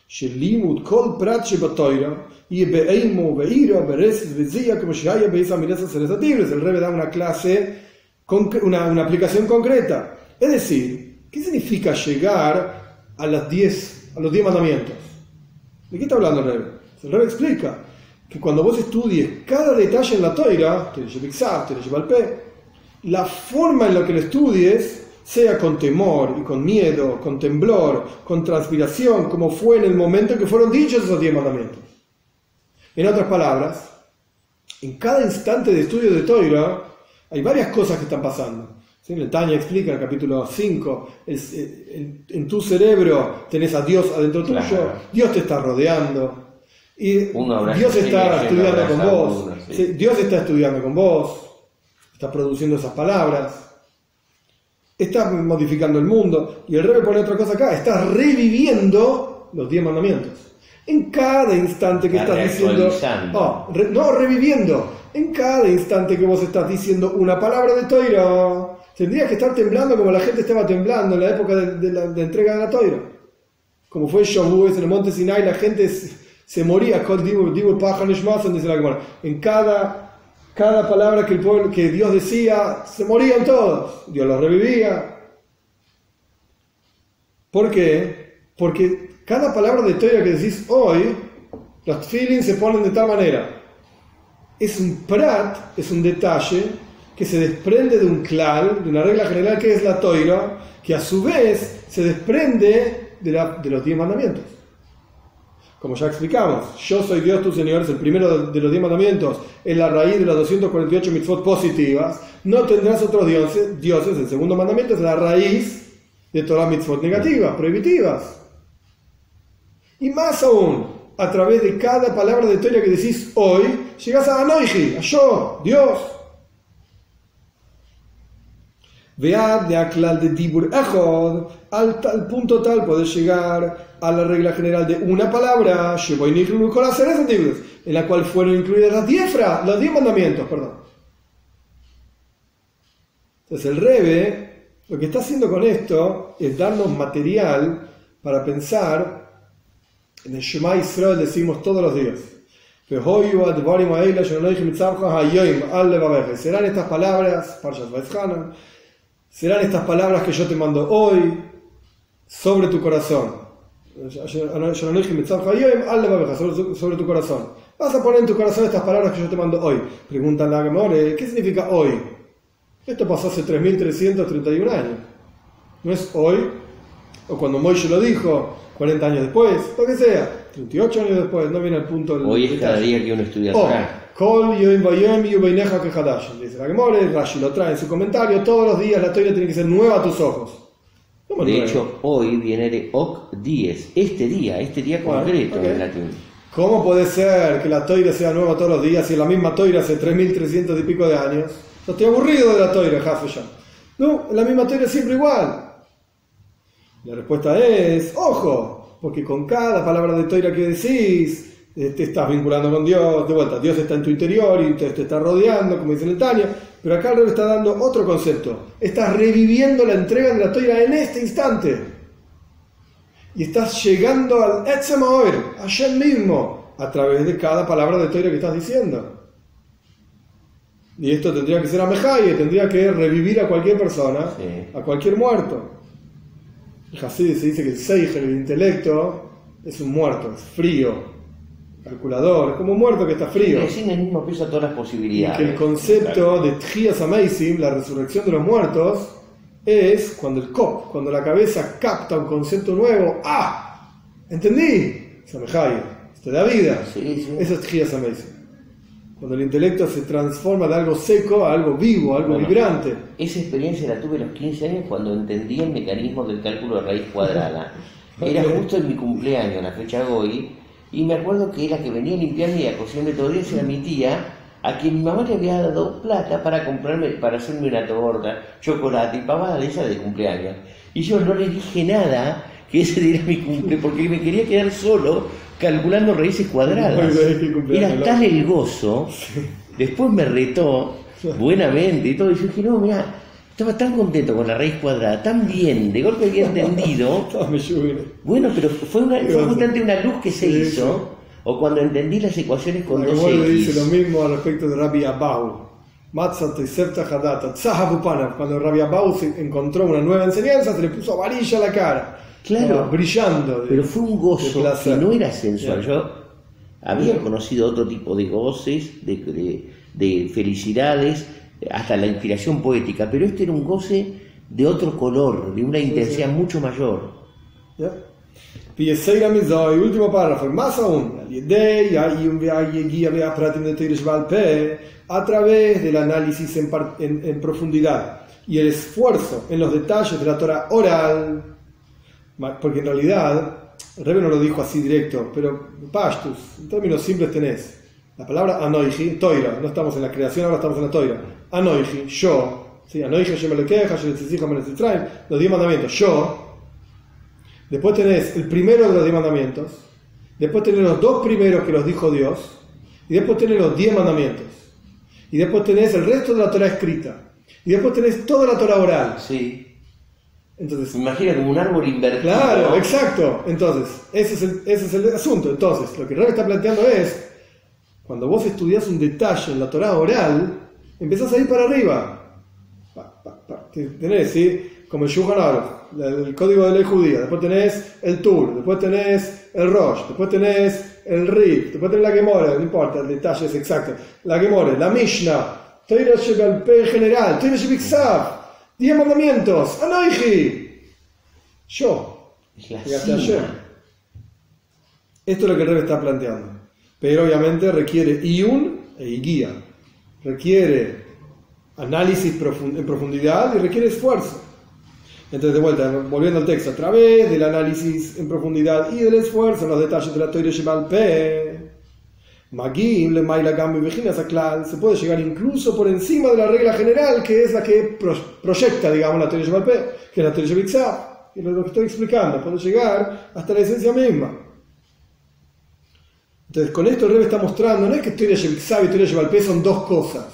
A: Shelimut kol prat shebatoira y beeimu beiro bereses bezia como shaya beisa mirasa seresatibres. El Rebbe da una clase, una aplicación concreta. Es decir, ¿qué significa llegar a los 10 mandamientos? ¿De qué está hablando el Rebbe? El Rebbe explica que cuando vos estudies cada detalle en la Toira, la forma en la que lo estudies, sea con temor y con miedo, con temblor, con transpiración, como fue en el momento en que fueron dichos esos 10 mandamientos. En otras palabras, en cada instante de estudio de Torah hay varias cosas que están pasando. ¿Sí? El Tanya explica en el capítulo 5, en tu cerebro tenés a Dios adentro tuyo, claro. Dios te está rodeando, y Dios está estudiando con vos, sí. Dios está estudiando con vos, está produciendo esas palabras. Estás modificando el mundo. Y el Rebbe pone otra cosa acá. Estás reviviendo los 10 mandamientos. En cada instante que estás diciendo... no, reviviendo. En cada instante que vos estás diciendo una palabra de Torah, tendrías que estar temblando como la gente estaba temblando en la época de la entrega de la Torah. Como fue Shavuot en el monte Sinai, la gente se moría. En cada palabra que Dios decía, se morían todos. Dios los revivía. ¿Por qué? Porque cada palabra de Torah que decís hoy, los tefilín se ponen de tal manera. Es un prat, es un detalle que se desprende de un klal, de una regla general que es la Torah, que a su vez se desprende de los 10 mandamientos. Como ya explicamos, yo soy Dios tu Señor, es el primero de los 10 mandamientos, es la raíz de las 248 mitzvot positivas. No tendrás otros dioses, el segundo mandamiento es la raíz de todas las mitzvot negativas, prohibitivas. Y más aún, a través de cada palabra de Torah que decís hoy, llegás a Anoiji, a yo, Dios. Vead de Aklal de Dibur Echod, al punto tal podés llegar a la regla general de una palabra, en la cual fueron incluidas los 10 mandamientos, perdón. Entonces el Rebbe lo que está haciendo con esto es darnos material para pensar. En el Shema Israel decimos todos los días, serán estas palabras, serán estas palabras que yo te mando hoy sobre tu corazón. Sobre tu corazón. Vas a poner en tu corazón estas palabras que yo te mando hoy. Preguntan la Gemore, ¿qué significa hoy? Esto pasó hace 3331 años. ¿No es hoy? O cuando Moishe lo dijo, 40 años después, lo que sea, 38 años después, no viene al punto del
B: hoy es detalle. Cada día que uno estudia Torah.
A: Dice la Gemore, Rashi lo trae en su comentario, todos los días la Torah tiene que ser nueva a tus ojos.
B: De hecho, hoy viene de Ok 10, este día concreto en latín.
A: ¿Cómo puede ser que la Torah sea nueva todos los días si la misma Torah hace 3300 y pico de años? No estoy aburrido de la Torah, Jafesha. No, la misma Torah es siempre igual. La respuesta es, ojo, porque con cada palabra de Torah que decís, te estás vinculando con Dios, de vuelta, Dios está en tu interior y te está rodeando, como dice en el Tanya, pero acá le está dando otro concepto. Estás reviviendo la entrega de la Torah en este instante. y estás llegando al Etzem Oer, Hashem mismo, a través de cada palabra de Torah que estás diciendo. Y esto tendría que ser Amehaye, tendría que revivir a cualquier persona, a cualquier muerto. El Hasid se dice que el Seichel, el intelecto, es un muerto, es frío, calculador, es como un muerto que está frío.
B: Sí, en el mismo peso a todas las posibilidades.
A: Y que el concepto de Tchias Ameisim, la resurrección de los muertos, es cuando el Kop, cuando la cabeza capta un concepto nuevo. ¡Ah! ¿Entendí? Amehaye, esto da vida. Eso es Tchias Ameisim. Cuando el intelecto se transforma de algo seco a algo vivo, algo vibrante.
B: Esa experiencia la tuve a los 15 años cuando entendí el mecanismo del cálculo de raíz cuadrada. Era justo en mi cumpleaños, la fecha de hoy, y me acuerdo que la que venía a limpiarme y a cocinarme todo el día era mi tía, a quien mi mamá le había dado plata para hacerme una torta, chocolate y pavada de esa de cumpleaños. Y yo no le dije nada que ese día era mi cumpleaños, porque me quería quedar solo calculando raíces cuadradas. Era tal el gozo, después me retó buenamente y todo, y yo dije, no, mira, estaba tan contento con la raíz cuadrada, tan bien, de golpe había entendido. Bueno, pero fue justamente una luz que se hizo, o cuando entendí las ecuaciones con dos X.
A: Le dice lo mismo al respecto de Rabbi Abahu. Cuando Rabbi Abahu se encontró una nueva enseñanza, se le puso varilla a la cara.
B: Claro,
A: brillando.
B: Pero fue un gozo que no era sensual. Yo había conocido otro tipo de goces, de felicidades, hasta la inspiración poética, pero este era un goce de otro color, de una intensidad mucho mayor.
A: Y último párrafo, más aún, a través del análisis en profundidad y el esfuerzo en los detalles de la Torah oral, porque en realidad, el Rebbe no lo dijo así directo, pero Pashtus, en términos simples tenés la palabra Anoiji, Toira, no estamos en la creación, ahora estamos en la Toira. Anoiji, yo, ¿sí? Anoiji, Hashem Elokeja, Hashem Tzizich, Hashem Tzitzaim, los 10 mandamientos, yo. Después tenés el primero de los 10 mandamientos, después tenés los 2 primeros que los dijo Dios, y después tenés los 10 mandamientos, y después tenés el resto de la Torah escrita, y después tenés toda la Torah oral.
B: Sí.
A: Entonces,
B: me imagino como un árbol invertido.
A: Claro, exacto. Entonces, ese es el asunto. Entonces, lo que el Rebbe está planteando es, cuando vos estudiás un detalle en la Torah oral, empezás a ir para arriba. Tenés, ¿sí? Como el Shulchan Aruch, el código de ley judía, después tenés el Tur, después tenés el Rosh, después tenés el Rif, después tenés la Gemora, no importa, el detalle es exacto. La Gemora, la Mishnah, Torah Shebal Peh general, Torah Shebiksav, 10 mandamientos, Anoiji, yo. Esto es lo que el Rebbe está planteando. Pero obviamente requiere Iyun e Iguía. Requiere análisis en profundidad y requiere esfuerzo. Entonces, de vuelta, volviendo al texto, a través del análisis en profundidad y del esfuerzo en los detalles de la Torah Shebal Peh, Magim le Maila Gambi Vejinas Aklal, se puede llegar incluso por encima de la regla general, que es la que proyecta, digamos, la Torah Shebal Peh, que es la Torah Shebiksav, que es lo que estoy explicando, puede llegar hasta la esencia misma. Entonces, con esto el Rebbe está mostrando, no es que Torah Shebiksav y Torah Shebal Peh son dos cosas,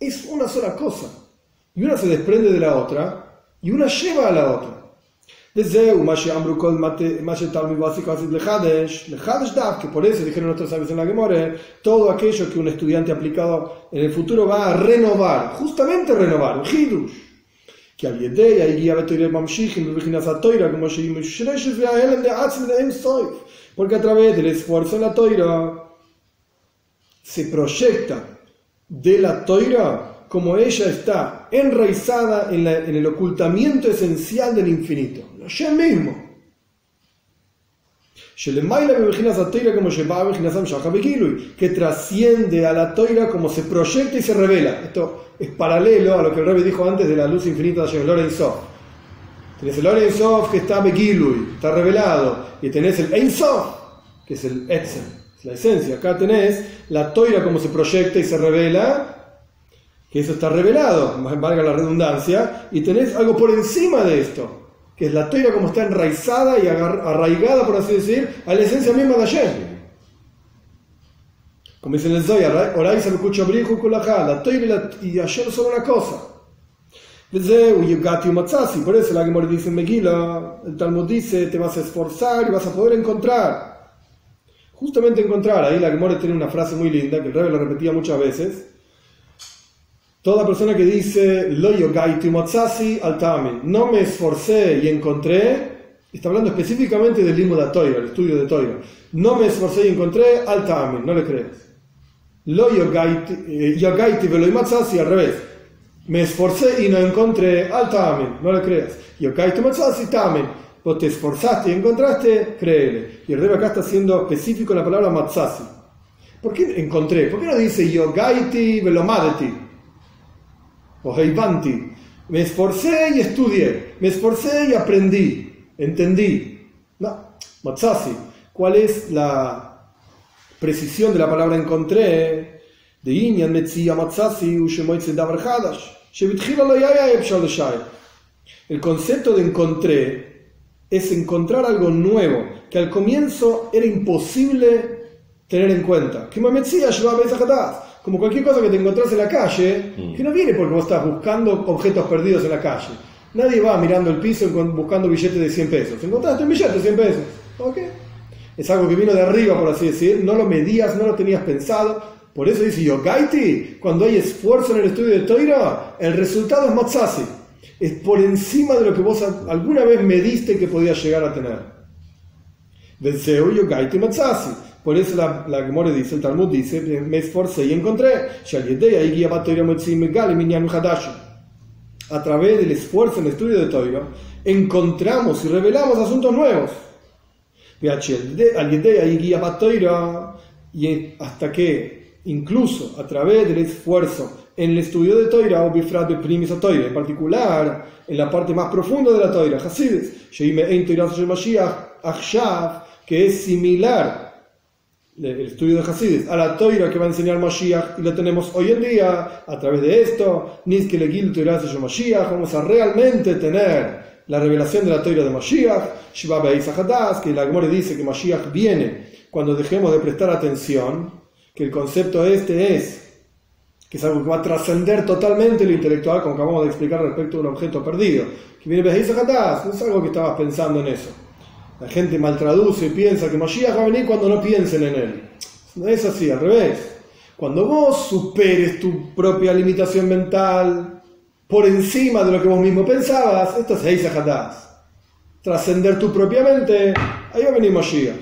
A: es una sola cosa, y una se desprende de la otra, y una lleva a la otra. Desde que por eso dijeron nuestros sabios en la Gemara, todo aquello que un estudiante aplicado en el futuro va a renovar, justamente renovar, un hidush, que al yedei ahí porque a través del esfuerzo en la Toira se proyecta de la Toira como ella está enraizada en el ocultamiento esencial del infinito, Hashem mismo. Que trasciende a la Toira como se proyecta y se revela. Esto es paralelo a lo que el Rebbe dijo antes de la luz infinita de Hashem, el Or Ein Sof. Tenés el Or Ein Sof que está Begilui, está revelado, y tenés el Ein Sof, que es el Etzem, es la esencia. Acá tenés la Toira como se proyecta y se revela, que eso está revelado, valga la redundancia, y tenés algo por encima de esto, que es la Toira como está enraizada y arraigada, por así decir, a la esencia misma de Hashem. Como dice en el Zohar, Orai se me escucha Brihu Kulajá, la Toira y Hashem son una cosa. Por eso la Gemara dice en Megillah, el Talmud dice, te vas a esforzar y vas a poder encontrar. Justamente encontrar, ahí la Gemara tiene una frase muy linda, que el Rebbe la repetía muchas veces. Toda persona que dice, Lo yogaitu matzasi al tamin, no me esforcé y encontré, está hablando específicamente del limud de Toira, el estudio de Toira. No me esforcé y encontré al tamin, no le crees. Lo yogaiti velo matzasi, al revés. Me esforcé y no encontré al tamin, no le creas. Yogaitu matzasi tamin. Vos te esforzaste y encontraste, créele. Y el Rebbe acá está siendo específico en la palabra matzasi. ¿Por qué encontré? ¿Por qué no dice yogaiti velo madeti? O heivanti? Me esforcé y estudié. Me esforcé y aprendí. Entendí. No, matzasi. ¿Cuál es la precisión de la palabra encontré? De inyan metzia matzasi ushemoitze davar hadash. Shebitchila lo yaya epshal shai. El concepto de encontré es encontrar algo nuevo que al comienzo era imposible tener en cuenta. Como cualquier cosa que te encontrás en la calle, que no viene porque vos estás buscando objetos perdidos en la calle. Nadie va mirando el piso buscando billetes de 100 pesos. Encontraste un billete de 100 pesos. ¿Ok? Es algo que vino de arriba, por así decir. No lo medías, no lo tenías pensado. Por eso dice Yogaiti, cuando hay esfuerzo en el estudio de Toira, el resultado es matzasi. Es por encima de lo que vos alguna vez mediste que podías llegar a tener. Deseo Yogaiti matzasi. Por eso la Gemara dice, el Talmud dice, me esforcé y encontré. A través del esfuerzo en el estudio de Toira, encontramos y revelamos asuntos nuevos. Y hasta que, incluso a través del esfuerzo en el estudio de Toira, o bifrat de primis a Toira, en particular, en la parte más profunda de la Toira, Hasidus, que es similar el estudio de Hasidus a la Toira que va a enseñar Mashiach, y lo tenemos hoy en día, a través de esto, vamos a realmente tener la revelación de la Toira de Mashiach, que la Gemara dice que Mashiach viene cuando dejemos de prestar atención, que el concepto este es que es algo que va a trascender totalmente lo intelectual, como acabamos de explicar respecto a un objeto perdido, que viene Beis Hadas, no es algo que estabas pensando en eso. La gente maltraduce y piensa que Mashiach va a venir cuando no piensen en él. No es así, al revés. Cuando vos superes tu propia limitación mental por encima de lo que vos mismo pensabas, esto es Beis Hadas. Trascender tu propia mente, ahí va a venir Mashiach.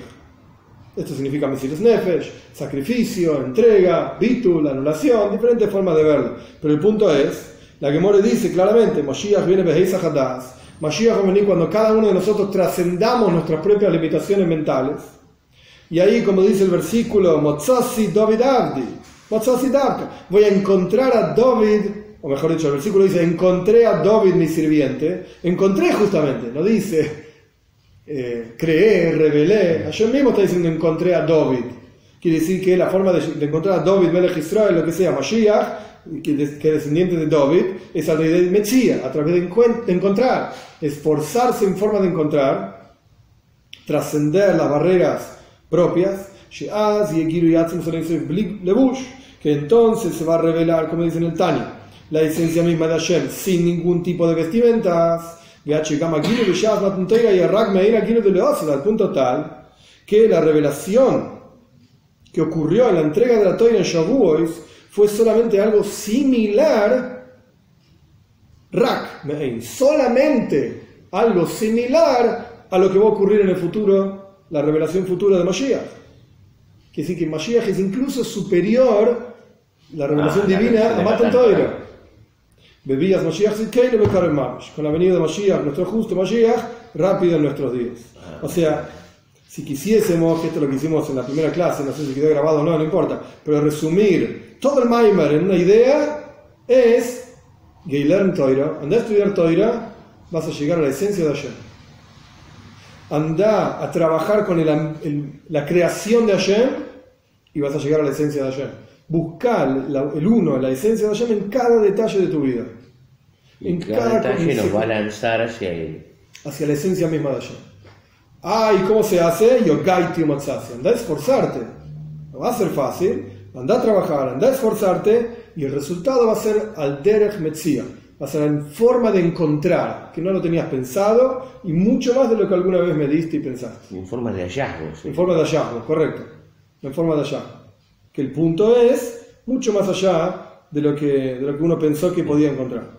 A: Esto significa Mesiras Nefesh, sacrificio, entrega, bitul, anulación, diferentes formas de verlo. Pero el punto es, la Gemara dice claramente, Mashiach viene Beis Hadas. Mashiach va a venir cuando cada uno de nosotros trascendamos nuestras propias limitaciones mentales. Y ahí, como dice el versículo, Motzasi David Abdi, Motzasi Davka, voy a encontrar a David, o mejor dicho, el versículo dice, encontré a David mi sirviente. Encontré justamente, no dice creé, revelé. Ayer mismo está diciendo encontré a David. Quiere decir que la forma de encontrar a David, Melech Israel, lo que sea, Mashiach, que es descendiente de David, es a través de Metzia, a través de encontrar, esforzarse en forma de encontrar, trascender las barreras propias, que entonces se va a revelar, como dice en el Tani, la esencia misma de Hashem, sin ningún tipo de vestimentas, al punto tal que la revelación que ocurrió en la entrega de la Toira en Shavuos fue solamente algo similar, solamente algo similar a lo que va a ocurrir en el futuro, la revelación futura de Mashiach. Quiere decir que Mashiach es incluso superior, la revelación divina, a Matan Toira. Bebías Mashiach con la venida de Mashiach, nuestro justo Mashiach, rápido en nuestros días. O sea, si quisiésemos, que esto es lo que hicimos en la primera clase, no sé si quedó grabado o no, no importa, pero resumir todo el Maimer en una idea es Geilern Toira, anda a estudiar Toira, vas a llegar a la esencia de Hashem. Anda a trabajar con la creación de Hashem y vas a llegar a la esencia de Hashem. Buscar el uno, la esencia de Hashem en cada detalle de tu vida.
B: En cada detalle nos va a lanzar hacia él.
A: Hacia la esencia misma de Hashem. ¿Y cómo se hace? Yogaiti matzasi. Anda a esforzarte. No va a ser fácil. Anda a trabajar, anda a esforzarte y el resultado va a ser al derech metzia. va a ser en forma de encontrar, que no lo tenías pensado, y mucho más de lo que alguna vez me diste y pensaste.
B: En forma de hallazgo. Sí.
A: En forma de hallazgo, correcto. En forma de hallazgo. Que el punto es mucho más allá de lo que uno pensó que podía encontrar.